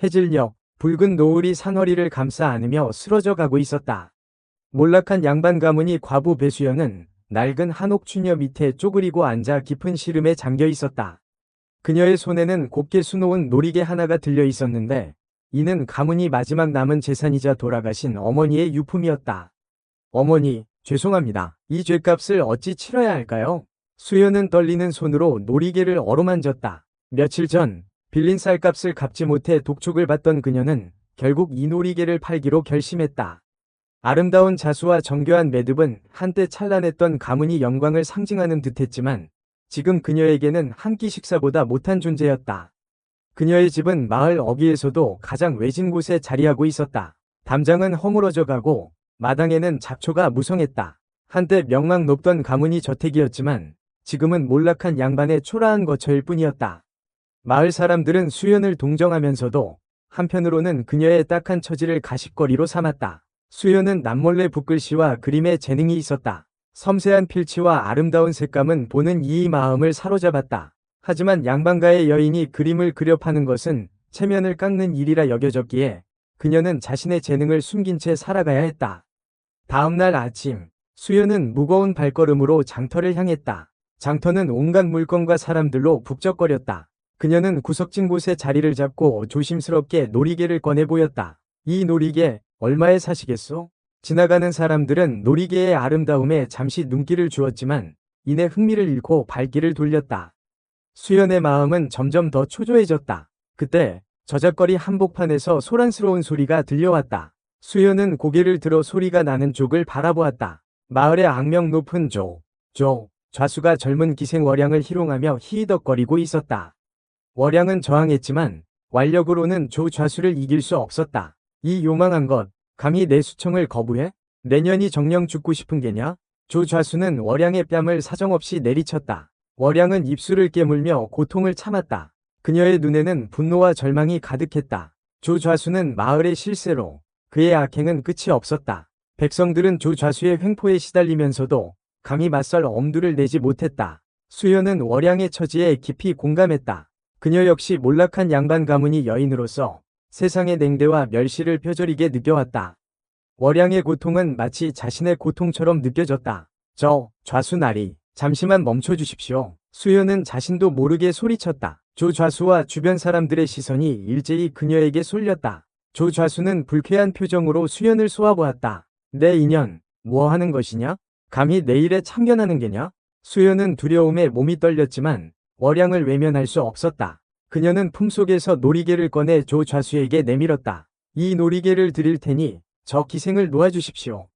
해질녘 붉은 노을이 산허리를 감싸 안으며 쓰러져 가고 있었다. 몰락한 양반 가문이 과부 배수연은 낡은 한옥 추녀 밑에 쪼그리고 앉아 깊은 시름에 잠겨 있었다. 그녀의 손에는 곱게 수놓은 놀이개 하나가 들려 있었는데 이는 가문이 마지막 남은 재산이자 돌아가신 어머니의 유품이었다. 어머니, 죄송합니다. 이 죗값을 어찌 치러야 할까요? 수연은 떨리는 손으로 놀이개를 어루만졌다. 며칠 전 빌린 쌀값을 갚지 못해 독촉을 받던 그녀는 결국 이 놀이개를 팔기로 결심했다. 아름다운 자수와 정교한 매듭은 한때 찬란했던 가문이 영광을 상징하는 듯했지만 지금 그녀에게는 한 끼 식사보다 못한 존재였다. 그녀의 집은 마을 어귀에서도 가장 외진 곳에 자리하고 있었다. 담장은 허물어져 가고 마당에는 잡초가 무성했다. 한때 명망 높던 가문이 저택이었지만 지금은 몰락한 양반의 초라한 거처일 뿐이었다. 마을 사람들은 수연을 동정하면서도 한편으로는 그녀의 딱한 처지를 가십거리로 삼았다. 수연은 남몰래 붓글씨와 그림에 재능이 있었다. 섬세한 필치와 아름다운 색감은 보는 이의 마음을 사로잡았다. 하지만 양반가의 여인이 그림을 그려 파는 것은 체면을 깎는 일이라 여겨졌기에 그녀는 자신의 재능을 숨긴 채 살아가야 했다. 다음날 아침, 수연은 무거운 발걸음으로 장터를 향했다. 장터는 온갖 물건과 사람들로 북적거렸다. 그녀는 구석진 곳에 자리를 잡고 조심스럽게 놀이개를 꺼내 보였다. 이 놀이개, 얼마에 사시겠소? 지나가는 사람들은 놀이개의 아름다움에 잠시 눈길을 주었지만 이내 흥미를 잃고 발길을 돌렸다. 수연의 마음은 점점 더 초조해졌다. 그때 저작거리 한복판에서 소란스러운 소리가 들려왔다. 수연은 고개를 들어 소리가 나는 쪽을 바라보았다. 마을의 악명 높은 좌수가 젊은 기생 월양을 희롱하며 히히덕거리고 있었다. 월양은 저항했지만 완력으로는 좌수를 이길 수 없었다. 이 요망한 것, 감히 내 수청을 거부해? 내년이 정령 죽고 싶은 게냐? 좌수는 월양의 뺨을 사정없이 내리쳤다. 월양은 입술을 깨물며 고통을 참았다. 그녀의 눈에는 분노와 절망이 가득했다. 좌수는 마을의 실세로 그의 악행은 끝이 없었다. 백성들은 좌수의 횡포에 시달리면서도 감히 맞설 엄두를 내지 못했다. 수연은 월양의 처지에 깊이 공감했다. 그녀 역시 몰락한 양반 가문이 여인으로서 세상의 냉대와 멸시를 뼈저리게 느껴왔다. 월양의 고통은 마치 자신의 고통처럼 느껴졌다. 좌수나리, 잠시만 멈춰주십시오. 수연은 자신도 모르게 소리쳤다. 좌수와 주변 사람들의 시선이 일제히 그녀에게 쏠렸다. 좌수는 불쾌한 표정으로 수연을 쏘아보았다. 내 인연, 뭐 하는 것이냐? 감히 내 일에 참견하는 게냐? 수연은 두려움에 몸이 떨렸지만 월양을 외면할 수 없었다. 그녀는 품속에서 놀이개를 꺼내 좌수에게 내밀었다. 이 놀이개를 드릴 테니 저 기생을 놓아주십시오.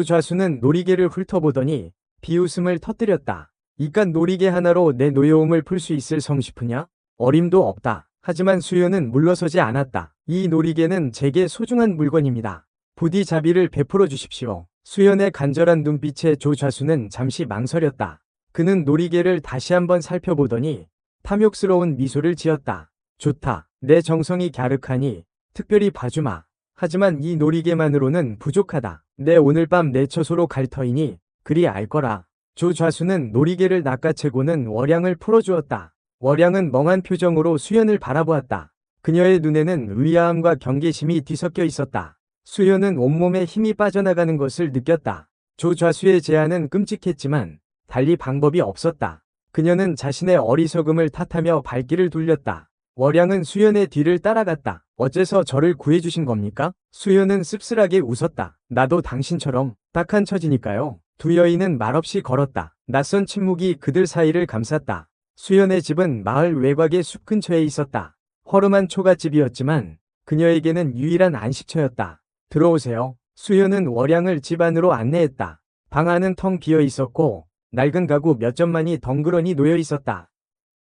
좌수는 놀이개를 훑어보더니 비웃음을 터뜨렸다. 이깟 놀이개 하나로 내 노여움을 풀 수 있을 성시프냐? 어림도 없다. 하지만 수연은 물러서지 않았다. 이 놀이개는 제게 소중한 물건입니다. 부디 자비를 베풀어 주십시오. 수연의 간절한 눈빛에 좌수는 잠시 망설였다. 그는 놀이개를 다시 한번 살펴보더니 탐욕스러운 미소를 지었다. 좋다. 내 정성이 갸륵하니 특별히 봐주마. 하지만 이 놀이개만으로는 부족하다. 내 오늘 밤 내 처소로 갈 터이니 그리 알 거라. 좌수는 놀이개를 낚아채고는 월양을 풀어주었다. 월양은 멍한 표정으로 수연을 바라보았다. 그녀의 눈에는 의아함과 경계심이 뒤섞여 있었다. 수연은 온몸에 힘이 빠져나가는 것을 느꼈다. 좌수의 제안은 끔찍했지만 달리 방법이 없었다. 그녀는 자신의 어리석음을 탓하며 발길을 돌렸다. 월양은 수연의 뒤를 따라갔다. 어째서 저를 구해주신 겁니까? 수연은 씁쓸하게 웃었다. 나도 당신처럼 딱한 처지니까요. 두 여인은 말없이 걸었다. 낯선 침묵이 그들 사이를 감쌌다. 수연의 집은 마을 외곽의 숲 근처에 있었다. 허름한 초가집이었지만 그녀에게는 유일한 안식처였다. 들어오세요. 수연은 월양을 집 안으로 안내했다. 방 안은 텅 비어 있었고 낡은 가구 몇 점만이 덩그러니 놓여 있었다.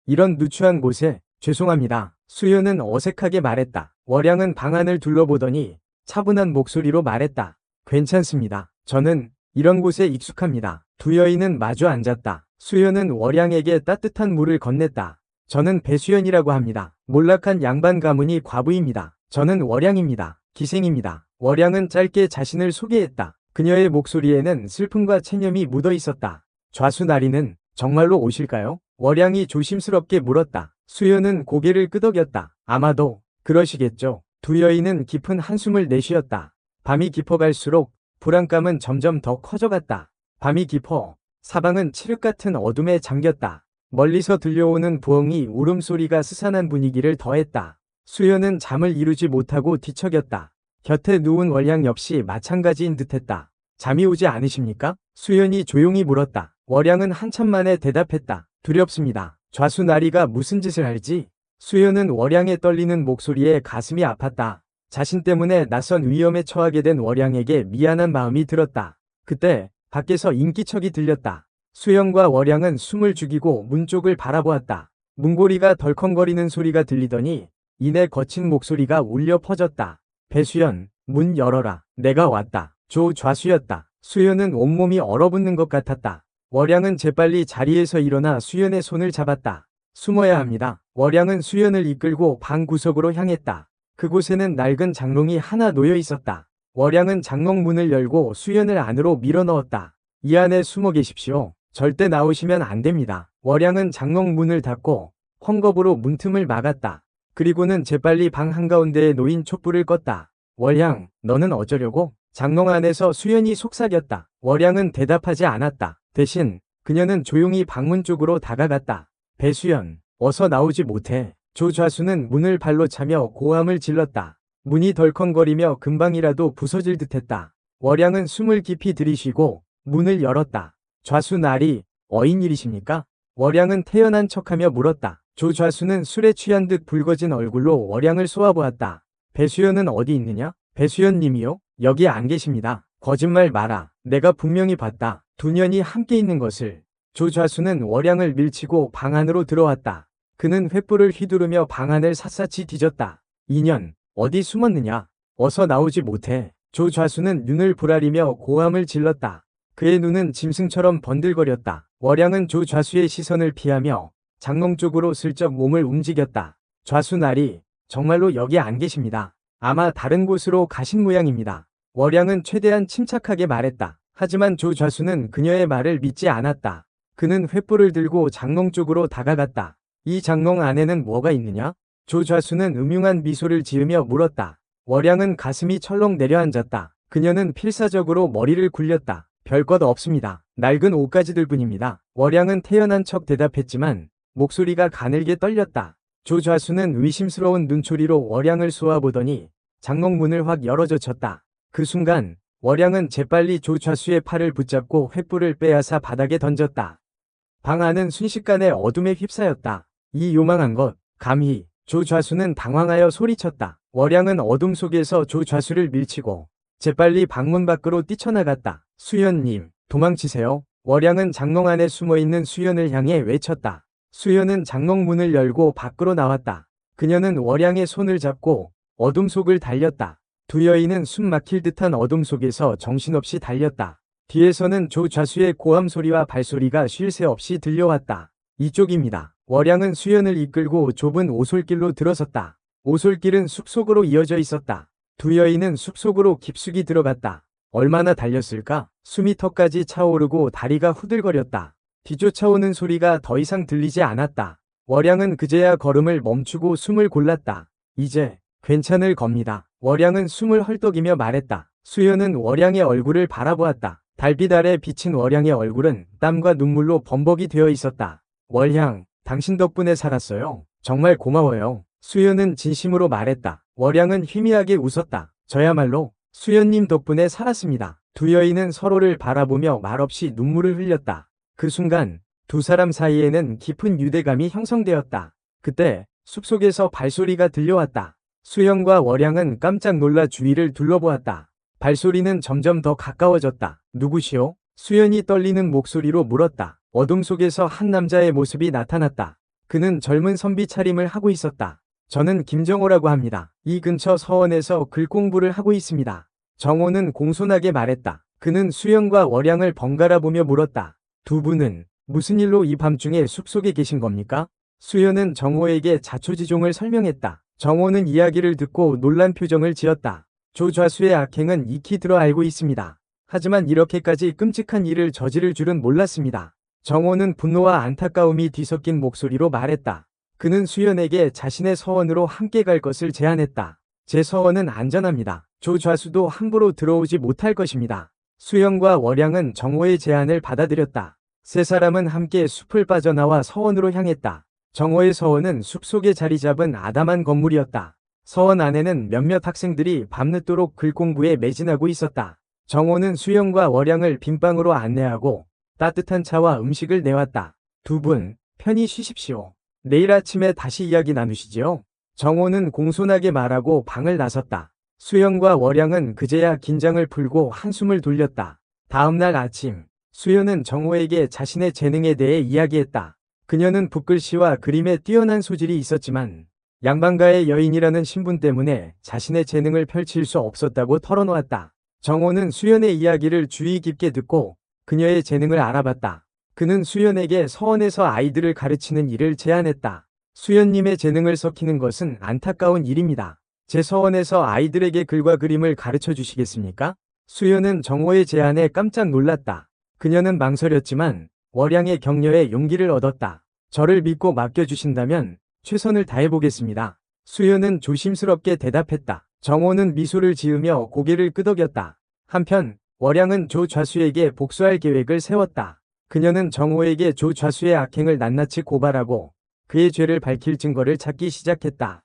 이런 누추한 곳에 죄송합니다. 수연은 어색하게 말했다. 월양은 방 안을 둘러보더니 차분한 목소리로 말했다. 괜찮습니다. 저는 이런 곳에 익숙합니다. 두 여인은 마주 앉았다. 수연은 월양에게 따뜻한 물을 건넸다. 저는 배수연이라고 합니다. 몰락한 양반 가문이 과부입니다. 저는 월양입니다. 기생입니다. 월양은 짧게 자신을 소개했다. 그녀의 목소리에는 슬픔과 체념이 묻어 있었다. 좌수나리는 정말로 오실까요? 월양이 조심스럽게 물었다. 수연은 고개를 끄덕였다. 아마도 그러시겠죠. 두 여인은 깊은 한숨을 내쉬었다. 밤이 깊어갈수록 불안감은 점점 더 커져갔다. 밤이 깊어 사방은 칠흑 같은 어둠에 잠겼다. 멀리서 들려오는 부엉이 울음소리가 스산한 분위기를 더했다. 수연은 잠을 이루지 못하고 뒤척였다. 곁에 누운 월양 역시 마찬가지인 듯했다. 잠이 오지 않으십니까? 수연이 조용히 물었다. 월양은 한참 만에 대답했다. 두렵습니다. 좌수나리가 무슨 짓을 할지? 수연은 월양의 떨리는 목소리에 가슴이 아팠다. 자신 때문에 낯선 위험에 처하게 된 월양에게 미안한 마음이 들었다. 그때 밖에서 인기척이 들렸다. 수연과 월양은 숨을 죽이고 문 쪽을 바라보았다. 문고리가 덜컹거리는 소리가 들리더니 이내 거친 목소리가 울려 퍼졌다. 배수연, 문 열어라. 내가 왔다. 조 좌수였다. 수연은 온몸이 얼어붙는 것 같았다. 월양은 재빨리 자리에서 일어나 수연의 손을 잡았다. 숨어야 합니다. 월양은 수연을 이끌고 방 구석으로 향했다. 그곳에는 낡은 장롱이 하나 놓여 있었다. 월양은 장롱 문을 열고 수연을 안으로 밀어넣었다. 이 안에 숨어 계십시오. 절대 나오시면 안 됩니다. 월양은 장롱 문을 닫고 헝겊으로 문틈을 막았다. 그리고는 재빨리 방 한가운데에 놓인 촛불을 껐다. 월양, 너는 어쩌려고? 장롱 안에서 수연이 속삭였다. 월양은 대답하지 않았다. 대신 그녀는 조용히 방문 쪽으로 다가갔다. 배수연, 어서 나오지 못해. 조 좌수는 문을 발로 차며 고함을 질렀다. 문이 덜컹거리며 금방이라도 부서질 듯했다. 월양은 숨을 깊이 들이쉬고 문을 열었다. 좌수 나리, 어인일이십니까? 월양은 태연한 척하며 물었다. 조 좌수는 술에 취한 듯 붉어진 얼굴로 월양을 쏘아보았다. 배수연은 어디 있느냐? 배수연님이요? 여기 안 계십니다. 거짓말 마라. 내가 분명히 봤다. 두 년이 함께 있는 것을. 조 좌수는 월양을 밀치고 방 안으로 들어왔다. 그는 횃불을 휘두르며 방 안을 샅샅이 뒤졌다. 2년, 어디 숨었느냐? 어서 나오지 못해. 조 좌수는 눈을 부라리며 고함을 질렀다. 그의 눈은 짐승처럼 번들거렸다. 월양은 조 좌수의 시선을 피하며 장롱 쪽으로 슬쩍 몸을 움직였다. 좌수 나리, 정말로 여기 안 계십니다. 아마 다른 곳으로 가신 모양입니다. 월양은 최대한 침착하게 말했다. 하지만 조 좌수는 그녀의 말을 믿지 않았다. 그는 횃불을 들고 장롱 쪽으로 다가갔다. 이 장롱 안에는 뭐가 있느냐? 조 좌수는 음흉한 미소를 지으며 물었다. 월양은 가슴이 철렁 내려앉았다. 그녀는 필사적으로 머리를 굴렸다. 별것 없습니다. 낡은 옷가지들 뿐입니다. 월양은 태연한 척 대답했지만 목소리가 가늘게 떨렸다. 조 좌수는 의심스러운 눈초리로 월양을 쏘아보더니 장롱 문을 확 열어젖혔다. 그 순간 월양은 재빨리 조 좌수의 팔을 붙잡고 횃불을 빼앗아 바닥에 던졌다. 방 안은 순식간에 어둠에 휩싸였다. 이 요망한 것, 감히. 조 좌수는 당황하여 소리쳤다. 월양은 어둠 속에서 조 좌수를 밀치고 재빨리 방문 밖으로 뛰쳐나갔다. 수연님, 도망치세요. 월양은 장롱 안에 숨어있는 수연을 향해 외쳤다. 수연은 장롱 문을 열고 밖으로 나왔다. 그녀는 월양의 손을 잡고 어둠 속을 달렸다. 두 여인은 숨 막힐 듯한 어둠 속에서 정신없이 달렸다. 뒤에서는 조 좌수의 고함 소리와 발소리가 쉴 새 없이 들려왔다. 이쪽입니다. 월양은 수연을 이끌고 좁은 오솔길로 들어섰다. 오솔길은 숲속으로 이어져 있었다. 두 여인은 숲속으로 깊숙이 들어갔다. 얼마나 달렸을까? 숨이 턱까지 차오르고 다리가 후들거렸다. 뒤쫓아오는 소리가 더 이상 들리지 않았다. 월양은 그제야 걸음을 멈추고 숨을 골랐다. 이제 괜찮을 겁니다. 월양은 숨을 헐떡이며 말했다. 수연은 월양의 얼굴을 바라보았다. 달빛 아래 비친 월양의 얼굴은 땀과 눈물로 범벅이 되어 있었다. 월양, 당신 덕분에 살았어요. 정말 고마워요. 수연은 진심으로 말했다. 월양은 희미하게 웃었다. 저야말로 수연님 덕분에 살았습니다. 두 여인은 서로를 바라보며 말없이 눈물을 흘렸다. 그 순간 두 사람 사이에는 깊은 유대감이 형성되었다. 그때 숲속에서 발소리가 들려왔다. 수연과 월양은 깜짝 놀라 주위를 둘러보았다. 발소리는 점점 더 가까워졌다. 누구시오? 수연이 떨리는 목소리로 물었다. 어둠 속에서 한 남자의 모습이 나타났다. 그는 젊은 선비 차림을 하고 있었다. 저는 김정호라고 합니다. 이 근처 서원에서 글 공부를 하고 있습니다. 정호는 공손하게 말했다. 그는 수연과 월양을 번갈아 보며 물었다. 두 분은 무슨 일로 이 밤중에 숲속에 계신 겁니까? 수연은 정호에게 자초지종을 설명했다. 정호는 이야기를 듣고 놀란 표정을 지었다. 조 좌수의 악행은 익히 들어 알고 있습니다. 하지만 이렇게까지 끔찍한 일을 저지를 줄은 몰랐습니다. 정호는 분노와 안타까움이 뒤섞인 목소리로 말했다. 그는 수연에게 자신의 서원으로 함께 갈 것을 제안했다. 제 서원은 안전합니다. 조좌수도 함부로 들어오지 못할 것입니다. 수영과 월양은 정호의 제안을 받아들였다. 세 사람은 함께 숲을 빠져나와 서원으로 향했다. 정호의 서원은 숲속에 자리 잡은 아담한 건물이었다. 서원 안에는 몇몇 학생들이 밤늦도록 글공부에 매진하고 있었다. 정호는 수영과 월양을 빈방으로 안내하고 따뜻한 차와 음식을 내왔다. 두 분, 편히 쉬십시오. 내일 아침에 다시 이야기 나누시지요. 정호는 공손하게 말하고 방을 나섰다. 수영과 월양은 그제야 긴장을 풀고 한숨을 돌렸다. 다음날 아침, 수연은 정호에게 자신의 재능에 대해 이야기했다. 그녀는 붓글씨와 그림에 뛰어난 소질이 있었지만 양반가의 여인이라는 신분 때문에 자신의 재능을 펼칠 수 없었다고 털어놓았다. 정호는 수연의 이야기를 주의 깊게 듣고 그녀의 재능을 알아봤다. 그는 수연에게 서원에서 아이들을 가르치는 일을 제안했다. 수연님의 재능을 썩히는 것은 안타까운 일입니다. 제 서원에서 아이들에게 글과 그림을 가르쳐 주시겠습니까? 수연은 정호의 제안에 깜짝 놀랐다. 그녀는 망설였지만 월양의 격려에 용기를 얻었다. 저를 믿고 맡겨주신다면 최선을 다해보겠습니다. 수연은 조심스럽게 대답했다. 정호는 미소를 지으며 고개를 끄덕였다. 한편 월양은 조좌수에게 복수할 계획을 세웠다. 그녀는 정호에게 조좌수의 악행을 낱낱이 고발하고 그의 죄를 밝힐 증거를 찾기 시작했다.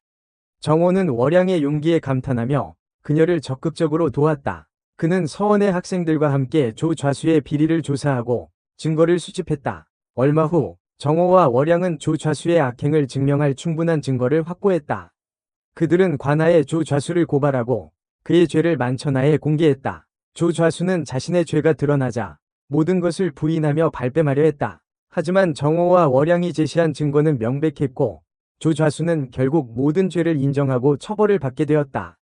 정호는 월양의 용기에 감탄하며 그녀를 적극적으로 도왔다. 그는 서원의 학생들과 함께 조좌수의 비리를 조사하고 증거를 수집했다. 얼마 후 정호와 월양은 조좌수의 악행을 증명할 충분한 증거를 확보했다. 그들은 관아에 조좌수를 고발하고 그의 죄를 만천하에 공개했다. 조좌수는 자신의 죄가 드러나자 모든 것을 부인하며 발뺌하려 했다. 하지만 정호와 월양이 제시한 증거는 명백했고 조좌수는 결국 모든 죄를 인정하고 처벌을 받게 되었다.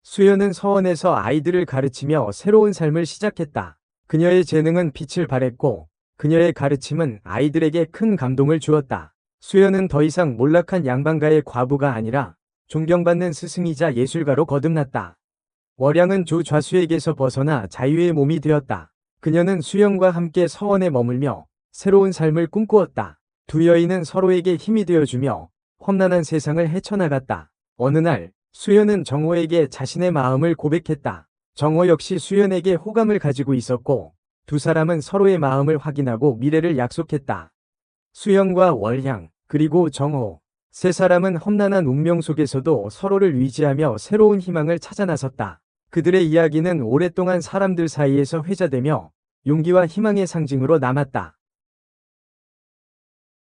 수연은 서원에서 아이들을 가르치며 새로운 삶을 시작했다. 그녀의 재능은 빛을 발했고 그녀의 가르침은 아이들에게 큰 감동을 주었다. 수연은 더 이상 몰락한 양반가의 과부가 아니라 존경받는 스승이자 예술가로 거듭났다. 월양은 조좌수에게서 벗어나 자유의 몸이 되었다. 그녀는 수연과 함께 서원에 머물며 새로운 삶을 꿈꾸었다. 두 여인은 서로에게 힘이 되어주며 험난한 세상을 헤쳐나갔다. 어느 날 수연은 정호에게 자신의 마음을 고백했다. 정호 역시 수연에게 호감을 가지고 있었고 두 사람은 서로의 마음을 확인하고 미래를 약속했다. 수연과 월양, 그리고 정호. 세 사람은 험난한 운명 속에서도 서로를 위지하며 새로운 희망을 찾아 나섰다. 그들의 이야기는 오랫동안 사람들 사이에서 회자되며 용기와 희망의 상징으로 남았다.